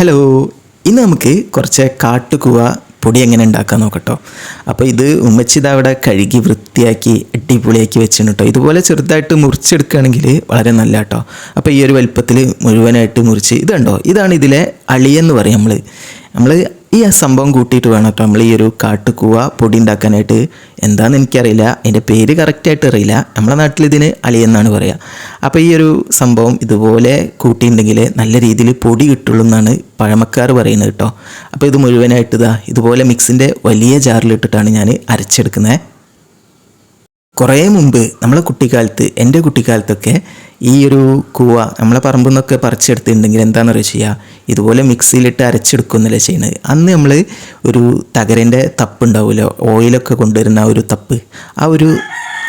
Hello, ഇന്ന് നമുക്ക് കുറച്ച് കാട്ടുകൂവ പൊടി എങ്ങനെ ഉണ്ടാക്കാൻ നോക്കട്ടോ. അപ്പോൾ ഇത് ഉമ്മച്ചി അവിടെ കഴുകി വൃത്തിയാക്കി അടിപൊളിയാക്കി വെച്ചിട്ടുണ്ട് കേട്ടോ. ഇതുപോലെ ചെറുതായിട്ട് മുറിച്ചെടുക്കുകയാണെങ്കിൽ വളരെ നല്ല കേട്ടോ. അപ്പോൾ ഈ ഒരു വലുപ്പത്തിൽ മുഴുവനായിട്ട് മുറിച്ച് ഇത് കണ്ടോ, ഇതാണ് ഇതിലെ അളിയെന്ന് പറയും. നമ്മൾ ഈ സംഭവം കൂട്ടിയിട്ട് വേണം കേട്ടോ നമ്മൾ ഈ ഒരു കാട്ടുകൂവ പൊടി ഉണ്ടാക്കാനായിട്ട്. എന്താണെന്ന് എനിക്കറിയില്ല, അതിൻ്റെ പേര് കറക്റ്റായിട്ട് അറിയില്ല. നമ്മുടെ നാട്ടിൽ ഇതിന് അളിയെന്നാണ് പറയുക. അപ്പോൾ ഈ ഒരു സംഭവം ഇതുപോലെ കൂട്ടിയിട്ടുണ്ടെങ്കിൽ നല്ല രീതിയിൽ പൊടി കിട്ടുള്ളൂ എന്നാണ് പഴമക്കാർ പറയുന്നത് കേട്ടോ. അപ്പോൾ ഇത് മുഴുവനായിട്ട് ഇതുപോലെ മിക്സിൻ്റെ വലിയ ജാറിലിട്ടിട്ടാണ് ഞാൻ അരച്ചെടുക്കുന്നത്. കുറേ മുമ്പ് നമ്മളെ കുട്ടിക്കാലത്ത്, എൻ്റെ കുട്ടിക്കാലത്തൊക്കെ ഈ ഒരു കൂവ നമ്മളെ പറമ്പിൽ നിന്നൊക്കെ പറിച്ചെടുത്തിട്ടുണ്ടെങ്കിൽ എന്താണെന്ന് ചെയ്യുക, ഇതുപോലെ മിക്സിയിലിട്ട് അരച്ചെടുക്കുന്നല്ലേ ചെയ്യുന്നത്. അന്ന് നമ്മൾ ഒരു തകരൻ്റെ തപ്പ് ഉണ്ടാവുമല്ലോ, ഓയിലൊക്കെ കൊണ്ടുവരുന്ന ഒരു തപ്പ്, ആ ഒരു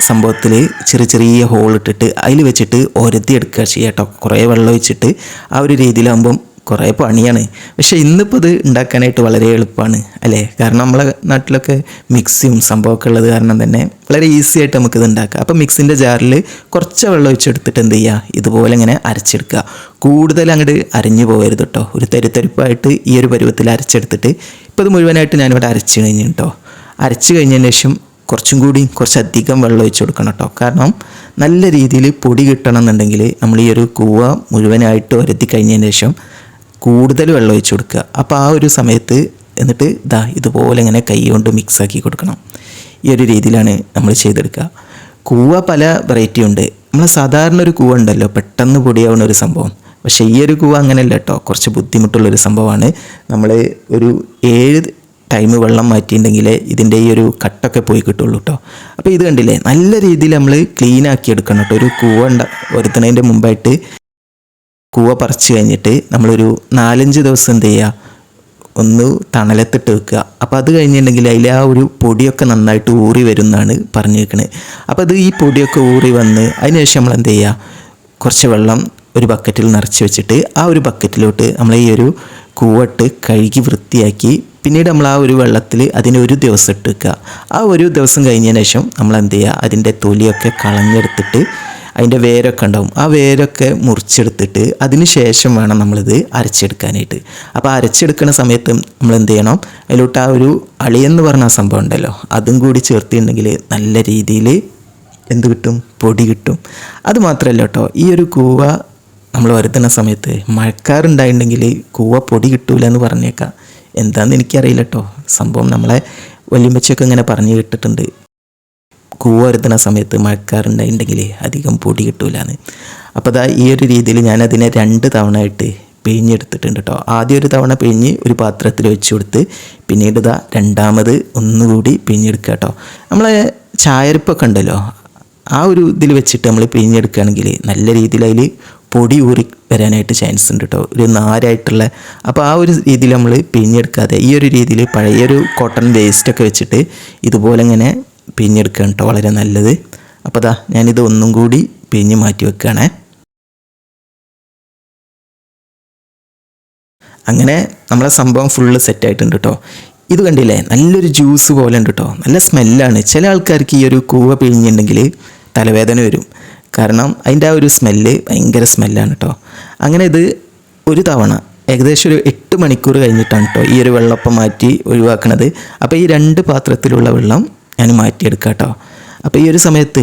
സംഭവത്തിൽ ചെറിയ ചെറിയ ഹോൾ ഇട്ടിട്ട് അതിൽ വെച്ചിട്ട് ഒരതി എടുക്കുക ചെയ്യുക കേട്ടോ. കുറേ വെള്ളം ഒഴിച്ചിട്ട് ആ ഒരു രീതിയിലാകുമ്പം കുറേ പണിയാണ്. പക്ഷേ ഇന്നിപ്പോൾ ഇത് ഉണ്ടാക്കാനായിട്ട് വളരെ എളുപ്പമാണ് അല്ലേ. കാരണം നമ്മളെ നാട്ടിലൊക്കെ മിക്സിയും സംഭവമൊക്കെ ഉള്ളത് കാരണം തന്നെ വളരെ ഈസി ആയിട്ട് നമുക്കിത് ഉണ്ടാക്കാം. അപ്പോൾ മിക്സിൻ്റെ ജാറിൽ കുറച്ച് വെള്ളം ഒഴിച്ചെടുത്തിട്ട് എന്ത് ചെയ്യുക, ഇതുപോലെ ഇങ്ങനെ അരച്ചെടുക്കുക. കൂടുതൽ അങ്ങോട്ട് അരിഞ്ഞു പോകരുത് കേട്ടോ. ഒരു തരിപ്പായിട്ട് ഈ ഒരു പരുവത്തിൽ അരച്ചെടുത്തിട്ട് ഇപ്പോൾ ഇത് മുഴുവനായിട്ട് ഞാനിവിടെ അരച്ച് കഴിഞ്ഞു കേട്ടോ. അരച്ച് കഴിഞ്ഞതിന് ശേഷം കുറച്ചധികം വെള്ളം ഒഴിച്ച് കൊടുക്കണം കേട്ടോ. കാരണം നല്ല രീതിയിൽ പൊടി കിട്ടണം എന്നുണ്ടെങ്കിൽ നമ്മൾ ഈ ഒരു കൂവ മുഴുവനായിട്ട് ഒരത്തി കഴിഞ്ഞതിന് ശേഷം കൂടുതൽ വെള്ളം ഒഴിച്ച് കൊടുക്കുക. അപ്പോൾ ആ ഒരു സമയത്ത് എന്നിട്ട് ഇതുപോലെ ഇങ്ങനെ കൈ കൊണ്ട് മിക്സാക്കി കൊടുക്കണം. ഈ ഒരു രീതിയിലാണ് നമ്മൾ ചെയ്തെടുക്കുക. കൂവ പല വെറൈറ്റി ഉണ്ട്. നമ്മൾ സാധാരണ ഒരു കൂവ ഉണ്ടല്ലോ പെട്ടെന്ന് പൊടിയാവുന്ന ഒരു സംഭവം. പക്ഷേ ഈ ഒരു കൂവ അങ്ങനെയല്ല കേട്ടോ, കുറച്ച് ബുദ്ധിമുട്ടുള്ളൊരു സംഭവമാണ്. നമ്മൾ ഒരു 7 ടൈം വെള്ളം മാറ്റിയിട്ടുണ്ടെങ്കിൽ ഇതിൻ്റെ ഈ ഒരു കട്ടൊക്കെ പോയി കിട്ടുള്ളൂ കേട്ടോ. അപ്പോൾ ഇത് കണ്ടില്ലേ, നല്ല രീതിയിൽ നമ്മൾ ക്ലീൻ ആക്കി എടുക്കണം കേട്ടോ. ഒരു കൂവ വരുത്തുന്നതിൻ്റെ മുമ്പായിട്ട് കൂവ പറിച്ച് കഴിഞ്ഞിട്ട് നമ്മളൊരു 4-5 ദിവസം എന്ത് ചെയ്യുക, ഒന്ന് തണലത്തിട്ട് വെക്കുക. അപ്പോൾ അത് കഴിഞ്ഞിട്ടുണ്ടെങ്കിൽ അതിൽ ആ ഒരു പൊടിയൊക്കെ നന്നായിട്ട് ഊറി വരും എന്നാണ് പറഞ്ഞിരിക്കുന്നത്. അപ്പോൾ അത് ഈ പൊടിയൊക്കെ ഊറി വന്ന് അതിനുശേഷം നമ്മൾ എന്ത് ചെയ്യുക, കുറച്ച് വെള്ളം ഒരു ബക്കറ്റിൽ നിറച്ച് വെച്ചിട്ട് ആ ഒരു ബക്കറ്റിലോട്ട് നമ്മൾ ഈ ഒരു കൂവട്ട് കഴുകി വൃത്തിയാക്കി പിന്നീട് നമ്മൾ ആ ഒരു വെള്ളത്തിൽ അതിന് ഒരു ദിവസം ഇട്ട് വെക്കുക. ആ ഒരു ദിവസം കഴിഞ്ഞതിന് ശേഷം നമ്മൾ എന്ത് ചെയ്യുക, അതിൻ്റെ തൊലിയൊക്കെ കളഞ്ഞെടുത്തിട്ട് അതിൻ്റെ വേരൊക്കെ ഉണ്ടാവും, ആ വേരൊക്കെ മുറിച്ചെടുത്തിട്ട് അതിന് ശേഷം വേണം നമ്മളിത് അരച്ചെടുക്കാനായിട്ട്. അപ്പോൾ അരച്ചെടുക്കുന്ന സമയത്ത് നമ്മൾ എന്ത് ചെയ്യണം, അതിലോട്ട് ആ ഒരു അളിയെന്ന് പറഞ്ഞ ആ സംഭവം ഉണ്ടല്ലോ അതും കൂടി ചേർത്തിട്ടുണ്ടെങ്കിൽ നല്ല രീതിയിൽ എന്ത് കിട്ടും, പൊടി കിട്ടും. അത് മാത്രമല്ല കേട്ടോ, ഈ ഒരു കൂവ നമ്മൾ വരുത്തുന്ന സമയത്ത് മഴക്കാറുണ്ടായിട്ടുണ്ടെങ്കിൽ കൂവ പൊടി കിട്ടൂല എന്ന് പറഞ്ഞേക്കാം. എന്താണെന്ന് എനിക്കറിയില്ല കേട്ടോ. സംഭവം നമ്മളെ വല്യമ്മച്ചൊക്കെ ഇങ്ങനെ പറഞ്ഞു കേട്ടിട്ടുണ്ട്, കൂവ വരുത്തുന്ന സമയത്ത് മഴക്കാറുണ്ടായിട്ടുണ്ടെങ്കിൽ അധികം പൊടി കിട്ടൂലെന്ന്. അപ്പോൾ ഈ ഒരു രീതിയിൽ ഞാനതിനെ 2 തവണ ആയിട്ട് പിഴിഞ്ഞെടുത്തിട്ടുണ്ട് കേട്ടോ. ആദ്യം ഒരു തവണ പിഴിഞ്ഞ് ഒരു പാത്രത്തിൽ വെച്ച് കൊടുത്ത് പിന്നീട് രണ്ടാമത് ഒന്നുകൂടി പിഴിഞ്ഞെടുക്കുക കേട്ടോ. നമ്മളെ ചായരപ്പൊക്കെ ഉണ്ടല്ലോ, ആ ഒരു ഇതിൽ വെച്ചിട്ട് നമ്മൾ പിഴിഞ്ഞെടുക്കുകയാണെങ്കിൽ നല്ല രീതിയിൽ അതിൽ പൊടി ഊറി വരാനായിട്ട് ചാൻസ് ഉണ്ട് കേട്ടോ, ഒരു നാരായിട്ടുള്ള. അപ്പോൾ ആ ഒരു രീതിയിൽ നമ്മൾ പിഴിഞ്ഞെടുക്കാതെ ഈ ഒരു രീതിയിൽ പഴയൊരു കോട്ടൺ വേസ്റ്റൊക്കെ വെച്ചിട്ട് ഇതുപോലെ ഇങ്ങനെ പിഴിഞ്ഞെടുക്കുകയാണ് കേട്ടോ, വളരെ നല്ലത്. അപ്പോൾ ഞാനിത് ഒന്നും കൂടി പിഴിഞ്ഞ് മാറ്റി വെക്കുകയാണേ. അങ്ങനെ നമ്മളെ സംഭവം ഫുള്ള് സെറ്റായിട്ടുണ്ട് കേട്ടോ. ഇത് കണ്ടില്ലേ, നല്ലൊരു ജ്യൂസ് പോലെ ഉണ്ട് കേട്ടോ, നല്ല സ്മെല്ലാണ്. ചില ആൾക്കാർക്ക് ഈ ഒരു കൂവ പിഴിഞ്ഞിട്ടുണ്ടെങ്കിൽ തലവേദന വരും, കാരണം അതിൻ്റെ ആ ഒരു സ്മെല്ല് ഭയങ്കര സ്മെല്ലാണ് കേട്ടോ. അങ്ങനെ ഇത് ഒരു തവണ ഏകദേശം ഒരു 8 മണിക്കൂർ കഴിഞ്ഞിട്ടാണ് കേട്ടോ ഈ ഒരു വെള്ളപ്പം മാറ്റി ഒഴിവാക്കണത്. അപ്പോൾ ഈ 2 പാത്രത്തിലുള്ള വെള്ളം ഞാൻ മാറ്റിയെടുക്കാം കേട്ടോ. അപ്പോൾ ഈ ഒരു സമയത്ത്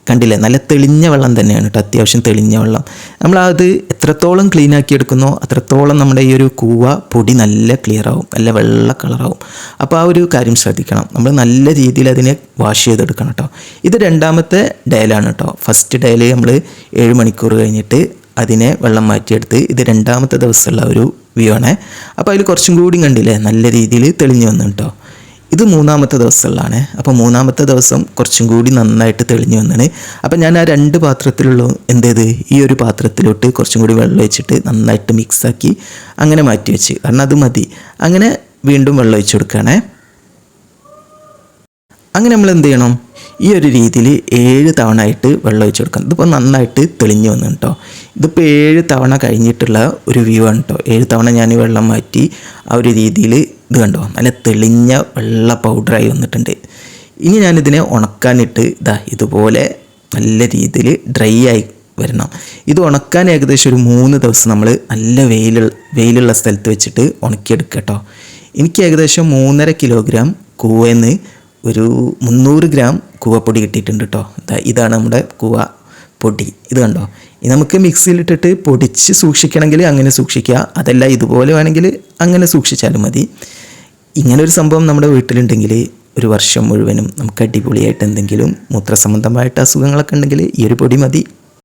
കണ്ടില്ലേ, നല്ല തെളിഞ്ഞ വെള്ളം തന്നെയാണ് കേട്ടോ, അത്യാവശ്യം തെളിഞ്ഞ വെള്ളം. നമ്മളത് എത്രത്തോളം ക്ലീൻ ആക്കി എടുക്കുന്നോ അത്രത്തോളം നമ്മുടെ ഈ ഒരു കൂവ പൊടി നല്ല ക്ലിയർ ആവും, നല്ല വെള്ള കളറാവും. അപ്പോൾ ആ ഒരു കാര്യം ശ്രദ്ധിക്കണം, നമ്മൾ നല്ല രീതിയിൽ അതിനെ വാഷ് ചെയ്തെടുക്കണം കേട്ടോ. ഇത് 2ാമത്തെ ഡേയിലാണ് കേട്ടോ. ഫസ്റ്റ് ഡേയിൽ നമ്മൾ 7 മണിക്കൂർ കഴിഞ്ഞിട്ട് അതിനെ വെള്ളം മാറ്റിയെടുത്ത് ഇത് 2ാമത്തെ ദിവസമുള്ള ഒരു വ്യൂ ആണ്. അപ്പോൾ അതിൽ കുറച്ചും കൂടി കണ്ടില്ലേ നല്ല രീതിയിൽ തെളിഞ്ഞു വന്നു കേട്ടോ. ഇത് 3ാമത്തെ ദിവസമുള്ളതാണ്. അപ്പോൾ 3ാമത്തെ ദിവസം കുറച്ചും കൂടി നന്നായിട്ട് തെളിഞ്ഞു വന്നാണ്. അപ്പോൾ ഞാൻ ആ 2 പാത്രത്തിലുള്ള ഈ ഒരു പാത്രത്തിലോട്ട് കുറച്ചും കൂടി വെള്ളം ഒഴിച്ചിട്ട് നന്നായിട്ട് മിക്സാക്കി അങ്ങനെ മാറ്റി വെച്ച്, കാരണം അത് മതി. അങ്ങനെ വീണ്ടും വെള്ളം ഒഴിച്ച് കൊടുക്കുകയാണേ. അങ്ങനെ നമ്മൾ എന്ത് ചെയ്യണം, ഈ ഒരു രീതിയിൽ 7 തവണ ആയിട്ട് വെള്ളം ഒഴിച്ച് കൊടുക്കണം. ഇതിപ്പോൾ നന്നായിട്ട് തെളിഞ്ഞു വന്നു കേട്ടോ. ഇതിപ്പോൾ 7 തവണ കഴിഞ്ഞിട്ടുള്ള ഒരു വ്യൂ ആണ് കേട്ടോ. 7 തവണ ഞാൻ വെള്ളം മാറ്റി ആ ഒരു രീതിയിൽ ഇത് കണ്ടോ, നല്ല തെളിഞ്ഞ വെള്ള പൗഡറായി വന്നിട്ടുണ്ട്. ഇനി ഞാനിതിനെ ഉണക്കാനിട്ട് ഇതുപോലെ നല്ല രീതിയിൽ ഡ്രൈ ആയി വരണം. ഇത് ഉണക്കാൻ ഏകദേശം ഒരു 3 ദിവസം നമ്മൾ നല്ല വെയിലുള്ള സ്ഥലത്ത് വെച്ചിട്ട് ഉണക്കിയെടുക്കുക കേട്ടോ. എനിക്ക് ഏകദേശം 3.5 കിലോഗ്രാം കൂവയിൽ ഒരു 300 ഗ്രാം കൂവപ്പൊടി കിട്ടിയിട്ടുണ്ട് കേട്ടോ. ഇതാണ് നമ്മുടെ കൂവ പൊടി. ഇത് കണ്ടോ. ഇത് നമുക്ക് മിക്സിയിലിട്ടിട്ട് പൊടിച്ച് സൂക്ഷിക്കണമെങ്കിൽ അങ്ങനെ സൂക്ഷിക്കുക, അതല്ല ഇതുപോലെ വേണമെങ്കിൽ അങ്ങനെ സൂക്ഷിച്ചാലും മതി. ഇങ്ങനൊരു സംഭവം നമ്മുടെ വീട്ടിലുണ്ടെങ്കിൽ ഒരു വർഷം മുഴുവനും നമുക്ക് അടിപൊളിയായിട്ട് എന്തെങ്കിലും മൂത്രസംബന്ധമായിട്ട് അസുഖങ്ങളൊക്കെ ഉണ്ടെങ്കിൽ ഈ ഒരു പൊടി മതി.